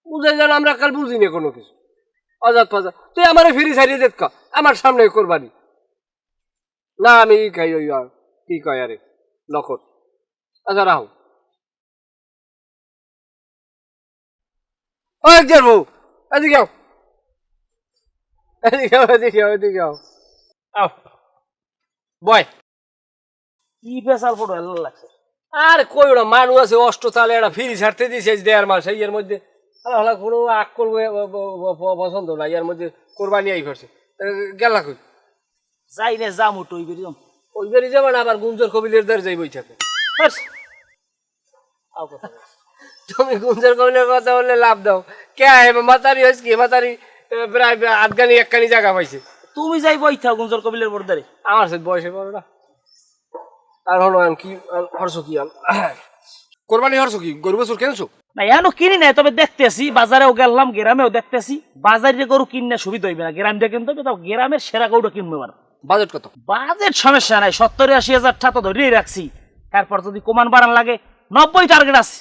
বুঝাই যেন আমরা কাল বুঝি না কোনো কিছু অজাত ফাজাত তুই আমারে ফিরি ছাড়িয়ে দেখ আমার সামনে কোরবানি না আমি খাই ওই কি কয় আরে নকট আচ্ছা রাহো ওই দেব এদিকে আও এদিকে আও আও বয় কি পেশাল ফটো এলো লাগছে আর কই ওটা মানুষ আছে অষ্ট তালে একটা ফিরি ছাড়তে দিয়েছে 1.5 মাস এর মধ্যে কোনো আগ করবে পছন্দ না এর মধ্যে কোরবানি আই ফেরছে গেলা কই যাই না যামু টই বেরিয়াম ওই বেরিয়ে যাবে না আবার গুঞ্জর কবিলের দ্বার যাই বই থাকে তুমি গুঞ্জর কবিলের কথা বললে লাভ দাও কে মাতারি হয়েছে কি মাতারি প্রায় আধগানি একখানি জায়গা পাইছে তুমি যাই বই থাও গুঞ্জর কবিলের বর্দারে আমার সাথে বয়সে বড় না আর হলো কি হরছ কি কোরবানি হরছ কি গরু বছর কেনছো না এনো কিনি নাই তবে দেখতেছি বাজারেও গেলাম গ্রামেও দেখতেছি বাজারে গরু কিনলে সুবিধা হইবে না গ্রাম দিয়ে কিনতে হবে তাও গ্রামের সেরা গরুটা কিনবে এবার বাজেট কত বাজেট সমস্যা নাই 70-80 হাজার টাকা ধরেই রাখছি তারপর যদি কমান বাড়ান লাগে 90 টার্গেট আছে